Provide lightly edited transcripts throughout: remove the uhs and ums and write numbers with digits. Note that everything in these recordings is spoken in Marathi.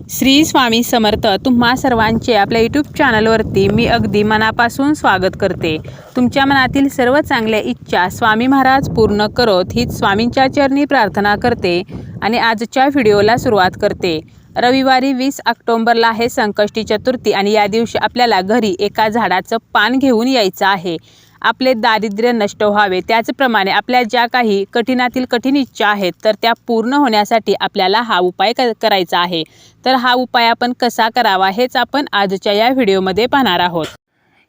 श्री स्वामी समर्थ तुम्हा सर्वांचे आपल्या यूट्यूब चॅनलवरती मी अगदी मनापासून स्वागत करते। तुमच्या मनातील सर्व चांगल्या इच्छा स्वामी महाराज पूर्ण करोत हीच स्वामींच्या चरणी प्रार्थना करते आणि आजच्या व्हिडिओला सुरुवात करते। रविवारी 20 ऑक्टोबरला आहे संकष्टी चतुर्थी आणि या दिवशी आपल्याला घरी एका झाडाचं पान घेऊन यायचं आहे। आपले दारिद्र्य नष्ट व्हावे, त्याचप्रमाणे आपल्या ज्या काही कठीणातील कठीण इच्छा आहेत तर त्या पूर्ण होण्यासाठी आपल्याला हा उपाय करायचा आहे। तर हा उपाय आपण कसा करावा हेच आपण आजच्या या व्हिडिओमध्ये पाहणार आहोत।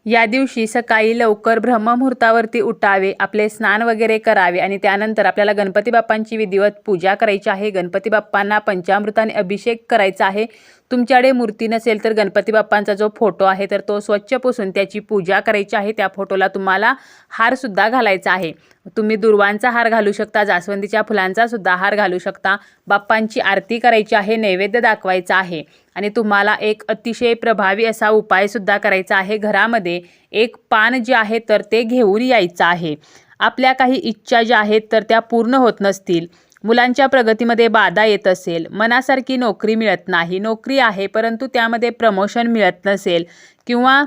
या दिवशी सकाळी लवकर ब्रह्ममुहूर्तावरती उठावे, आपले स्नान वगैरे करावे आणि त्यानंतर आपल्याला गणपती बाप्पांची विधिवत पूजा करायची आहे। गणपती बाप्पांना पंचामृताने अभिषेक करायचा आहे। तुमच्याकडे मूर्ती नसेल तर गणपती बाप्पांचा जो फोटो आहे तर तो स्वच्छ पुसून त्याची पूजा करायची आहे। त्या फोटोला तुम्हाला हार सुद्धा घालायचा आहे। तुम्ही दुर्वांचा हार घालू शकता, जास्वंदीच्या फुलांचा सुद्धा हार घालू शकता। बाप्पांची आरती करायची आहे, नैवेद्य दाखवायचा आहे आणि तुम्हाला एक अतिशय प्रभावी असा उपाय सुद्धा करायचा आहे। घरामध्ये एक पान जे आहे तर ते घेऊन यायचं आहे। आपल्या काही इच्छा ज्या आहेत तर त्या पूर्ण होत नसतील, मुलांच्या प्रगतीमध्ये बाधा येत असेल, मनासारखी नोकरी मिळत नाही, नोकरी आहे परंतु त्यामध्ये प्रमोशन मिळत नसेल, किंवा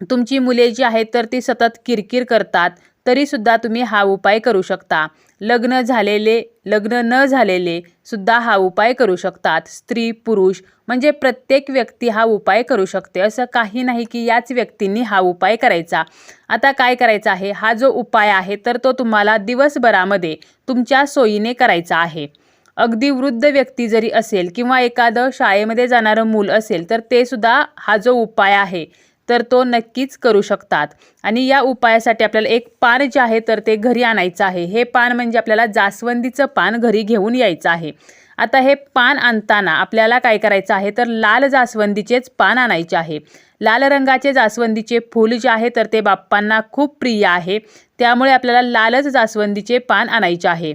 तुमची मुले जी आहेत तर ती सतत किरकिर करतात, तरी सुद्धा तुम्ही हा उपाय करू शकता। लग्न झालेले, लग्न न झालेले सुद्धा हा उपाय करू शकतात। स्त्री पुरुष म्हणजे प्रत्येक व्यक्ती हा उपाय करू शकते, असं काही नाही की याच व्यक्तींनी हा उपाय करायचा। आता काय करायचं आहे, हा जो उपाय आहे तर तो तुम्हाला दिवसभरामध्ये तुमच्या सोयीने करायचा आहे। अगदी वृद्ध व्यक्ती जरी असेल किंवा एखादं शाळेमध्ये जाणारं मूल असेल तर ते सुद्धा हा जो उपाय आहे तर तो नक्कीच करू शकतात। आणि या उपायासाठी आपल्याला एक पान जे आहे तर ते घरी आणायचं आहे। हे पान म्हणजे आपल्याला जास्वंदीचं पान घरी घेऊन यायचं आहे। आता हे पान आणताना आपल्याला काय करायचं आहे तर लाल जास्वंदीचेच पान आणायचे आहे। लाल रंगाचे जास्वंदीचे फूल जे आहे तर ते बाप्पांना खूप प्रिय आहे, त्यामुळे आपल्याला लालच जास्वंदीचे पान आणायचे आहे।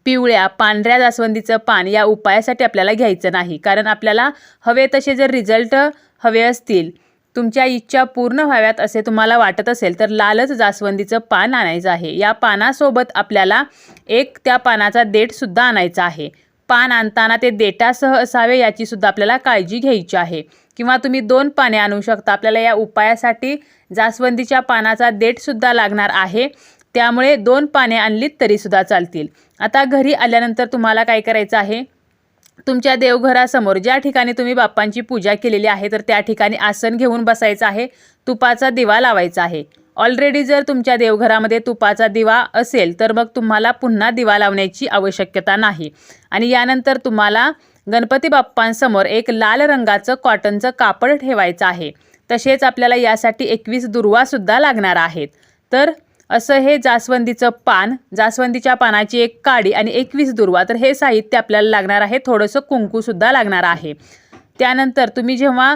पिवळ्या पांढऱ्या जास्वंदीचं पान या उपायासाठी आपल्याला घ्यायचं नाही, कारण आपल्याला हवे तसे जर रिझल्ट हवे असतील, तुमच्या इच्छा पूर्ण व्हाव्यात असे तुम्हाला वाटत असेल तर लालच जास्वंदीचं पान आणायचं आहे। या पानासोबत आपल्याला एक त्या पानाचा देठ सुद्धा आणायचा आहे। पान आणताना ते देठासह असावे याची सुद्धा आपल्याला काळजी घ्यायची आहे, किंवा तुम्ही 2 पाने आणू शकता। आपल्याला या उपायासाठी जास्वंदीच्या पानाचा देठ सुद्धा लागणार आहे, त्यामुळे 2 पाने आणलीत तरी सुद्धा चालतील। आता घरी आल्यानंतर तुम्हाला काय करायचं आहे, तुमच्या देवघरासमोर ज्या ठिकाणी तुम्ही बाप्पांची पूजा केलेली आहे तर त्या ठिकाणी आसन घेऊन बसायचं आहे। तुपाचा दिवा लावायचा आहे। ऑलरेडी जर तुमच्या देवघरामध्ये तुपाचा दिवा असेल तर मग तुम्हाला पुन्हा दिवा लावण्याची आवश्यकता नाही। आणि यानंतर तुम्हाला गणपती बाप्पांसमोर एक लाल रंगाचं कॉटनचं कापड ठेवायचं आहे। तसेच आपल्याला यासाठी 21 दुर्वा सुद्धा लागणार आहेत। तर असं हे जास्वंदीचं पान, जास्वंदीच्या पानाची एक काडी आणि 21 दुर्वा, तर हे साहित्य आपल्याला लागणार आहे। थोडंसं कुंकू सुद्धा लागणार आहे। त्यानंतर तुम्ही जेव्हा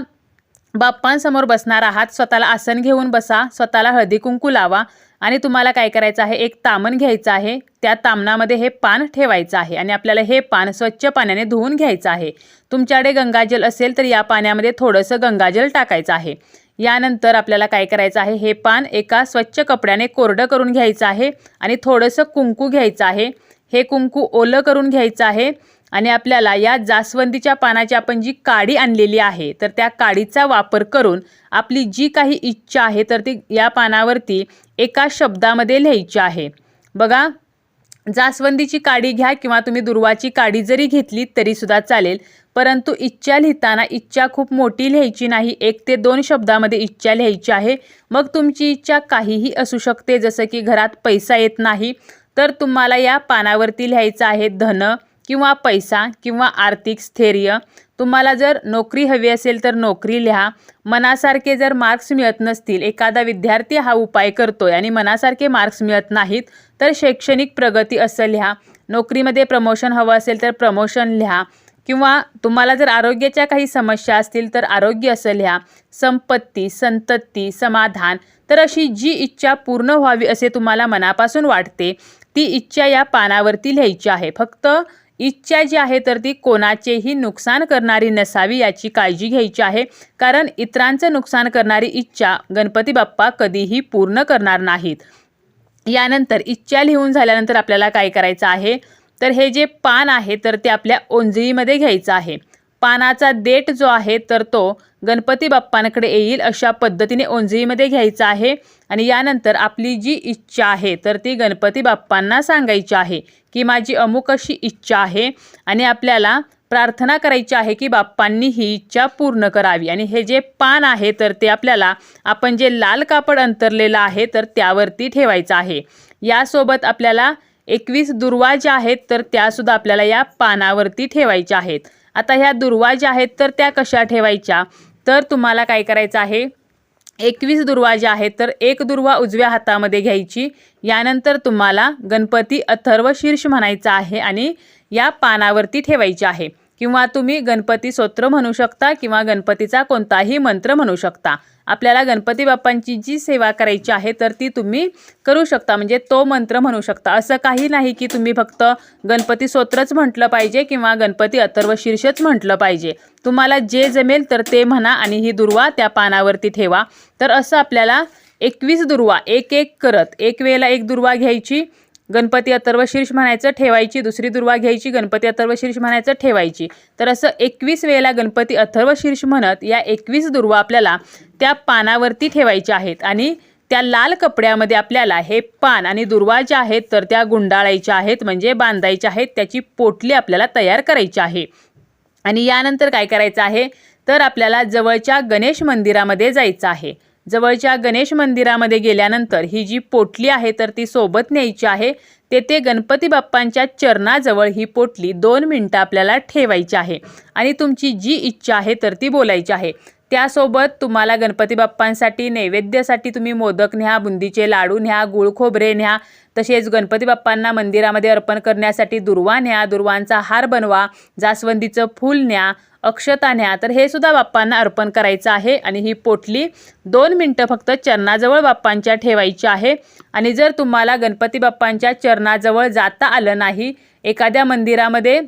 बाप्पांसमोर बसणार आहात, स्वतःला आसन घेऊन बसा, स्वतःला हळदी कुंकू लावा आणि तुम्हाला काय करायचं आहे, एक तामण घ्यायचं आहे। त्या तामणामध्ये हे पान ठेवायचं आहे आणि आपल्याला हे पान स्वच्छ पाण्याने धुवून घ्यायचं आहे। तुमच्याकडे गंगाजल असेल तर या पाण्यामध्ये थोडंसं गंगाजल टाकायचं आहे। यानंतर आपल्याला काय करायचं आहे, हे पान एका स्वच्छ कपड्याने कोरडं करून घ्यायचं आहे आणि थोडंसं कुंकू घ्यायचं आहे। हे कुंकू ओलं करून घ्यायचं आहे आणि आपल्याला या जास्वंदीच्या पानाची आपण जी काडी आणलेली आहे तर त्या काडीचा वापर करून आपली जी काही इच्छा आहे तर ती या पानावरती एका शब्दामध्ये लिहायची आहे। बघा, जास्वंदीची काडी घ्या किंवा तुम्ही दुर्वाची काडी जरी घेतली तरी सुद्धा चालेल, परंतु इच्छा लिहिताना इच्छा खूप मोठी लिहायची नाही, 1 ते 2 शब्दामध्ये इच्छा लिहायची आहे। मग तुमची इच्छा काहीही असू शकते, जसं की घरात पैसा येत नाही तर तुम्हाला या पानावरती लिहायचं आहे धन किंवा पैसा किंवा आर्थिक स्थैर्य। तुम्हाला जर नोकरी हवी असेल तर नोकरी लिहा। मनासारखे जर मार्क्स मिळत नसतील, एखादा विद्यार्थी हा उपाय करतोय आणि मनासारखे मार्क्स मिळत नाहीत तर शैक्षणिक प्रगती असं लिहा। नोकरीमध्ये प्रमोशन हवं असेल तर प्रमोशन लिहा, किंवा तुम्हाला जर आरोग्याच्या काही समस्या असतील तर आरोग्य असं लिहा। संपत्ती, संतती, समाधान, तर अशी जी इच्छा पूर्ण व्हावी असे तुम्हाला मनापासून वाटते ती इच्छा या पानावरती लिहायची आहे। फक्त इच्छा जी आहे तर ती कोणाचेही नुकसान करणारी नसावी याची काळजी घ्यायची आहे, कारण इतरांचं नुकसान करणारी इच्छा गणपती बाप्पा कधीही पूर्ण करणार नाहीत। यानंतर इच्छा लिहून झाल्यानंतर आपल्याला काय करायचं आहे, तर हे जे पान आहे तर ते आपल्या ओंजळीमध्ये घ्यायचं आहे। पानाचा देठ जो आहे तर तो गणपती बाप्पांकडे येईल अशा पद्धतीने ओंजळीमध्ये घ्यायचा आहे आणि यानंतर आपली जी इच्छा आहे तर ती गणपती बाप्पांना सांगायची आहे की माझी अमुक अशी इच्छा आहे आणि आपल्याला प्रार्थना करायची आहे की बाप्पांनी ही इच्छा पूर्ण करावी। आणि हे जे पान आहे तर ते आपल्याला आपण जे लाल कापड अंतरलेलं आहे तर त्यावरती ठेवायचं आहे। यासोबत आपल्याला 21 दुर्वा ज्या आहेत तर त्यासुद्धा आपल्याला या पानावरती ठेवायच्या आहेत। आता ह्या दुर्वा ज्या आहेत तर त्या कशा ठेवायच्या, तर तुम्हाला काय करायचं आहे, 21 दुर्वा ज्या आहेत तर एक दुर्वा उजव्या हातामध्ये घ्यायची। यानंतर तुम्हाला गणपती अथर्व शीर्ष म्हणायचा आहे आणि या पानावरती ठेवायचे आहे। किंवा तुम्ही गणपती स्तोत्र म्हणू शकता किंवा गणपतीचा कोणताही मंत्र म्हणू शकता। आपल्याला गणपती बाप्पांची जी सेवा करायची आहे तर ती तुम्ही करू शकता, म्हणजे तो मंत्र म्हणू शकता। असं काही नाही की तुम्ही फक्त गणपती स्तोत्रच म्हटलं पाहिजे किंवा गणपती अथर्व शीर्षच म्हटलं पाहिजे। तुम्हाला जे जमेल तर ते म्हणा आणि ही दुर्वा त्या पानावरती ठेवा। तर असं आपल्याला 21 दुर्वा एक एक करत, एक वेळेला एक दुर्वा घ्यायची, गणपती अथर्व शीर्ष म्हणायचं ठेवायची, दुसरी दुर्वा घ्यायची, गणपती अथर्व शीर्ष म्हणायचं ठेवायची। तर असं 21 वेळेला गणपती अथर्व शीर्ष म्हणत या 21 दुर्वा आपल्याला त्या पानावरती ठेवायच्या आहेत आणि त्या लाल कपड्यामध्ये आपल्याला हे पान आणि दुर्वा ज्या आहेत तर त्या गुंडाळायच्या आहेत, म्हणजे बांधायच्या आहेत। त्याची पोटली आपल्याला तयार करायची आहे। आणि यानंतर काय करायचं आहे, तर आपल्याला जवळच्या गणेश मंदिरामध्ये जायचं आहे। जवळच्या गणेश मंदिरामध्ये गेल्यानंतर ही जी पोटली आहे तर ती सोबत न्यायची आहे। तेथे गणपती बाप्पांच्या चरणाजवळ ही पोटली 2 मिनिटं आपल्याला ठेवायची आहे आणि तुमची जी इच्छा आहे तर ती बोलायची आहे। त्यासोबत तुम्हाला गणपती बाप्पांसाठी नैवेद्यासाठी तुम्ही मोदक न्या, बुंदीचे लाडू न्या, गुळ खोबरे न्या, तसेच गणपती बाप्पांना मंदिरामध्ये अर्पण करण्यासाठी दुर्वा न्या, दुर्वांचा हार बनवा, जास्वंदीचं फूल न्या, अक्षता न्या। तर हे सुद्धा बाप्पांना अर्पण करायचं आहे आणि ही पोटली 2 मिनिटं फक्त चरणाजवळ बाप्पांच्या ठेवायची आहे। आणि जर तुम्हाला गणपती बाप्पांच्या चरणाजवळ जाता आलं नाही, एखाद्या मंदिरामध्ये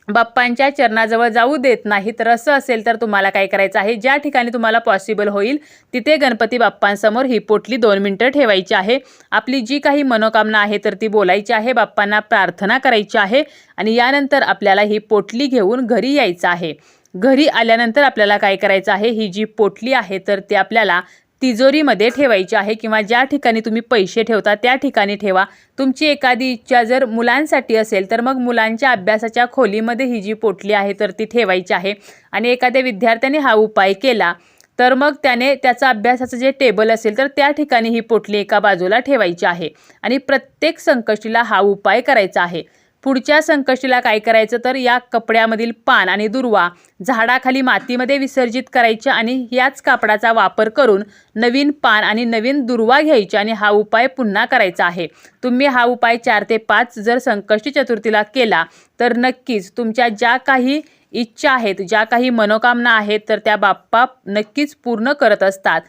बाप्पांच्या चरणाजवळ जाऊ देत नाही, तर असं असेल तर तुम्हाला काय करायचं आहे, ज्या ठिकाणी तुम्हाला पॉसिबल होईल तिथे गणपती बाप्पांसमोर ही पोटली 2 मिनिटं ठेवायची आहे। आपली जी काही मनोकामना आहे तर ती बोलायची आहे, बाप्पांना प्रार्थना करायची आहे आणि यानंतर आपल्याला ही पोटली घेऊन घरी यायचं आहे। घरी आल्यानंतर आपल्याला काय करायचं आहे, ही जी पोटली आहे तर ती आपल्याला तिजोरीमध्ये ठेवायची आहे किंवा ज्या ठिकाणी तुम्ही पैसे ठेवता त्या ठिकाणी ठेवा। तुमची एखादी इच्छा जर मुलांसाठी असेल तर मग मुलांच्या अभ्यासाच्या खोलीमध्ये ही जी पोटली आहे तर ती ठेवायची आहे। आणि एखाद्या विद्यार्थ्याने हा उपाय केला तर मग त्याने त्याचा अभ्यासाचं जे टेबल असेल तर त्या ठिकाणी ही पोटली एका बाजूला ठेवायची आहे आणि प्रत्येक संकष्टीला हा उपाय करायचा आहे। पुढच्या संकष्टीला काय करायचं, तर या कपड्यामधील पान आणि दुर्वा झाडाखाली मातीमध्ये विसर्जित करायचे आणि याच कापडाचा वापर करून नवीन पान आणि नवीन दुर्वा घ्यायचे आणि हा उपाय पुन्हा करायचा आहे। तुम्ही हा उपाय 4 ते 5 जर संकष्टी चतुर्थीला केला तर नक्कीच तुमच्या ज्या काही इच्छा आहेत, ज्या काही मनोकामना आहेत तर त्या बाप्पा नक्कीच पूर्ण करत असतात।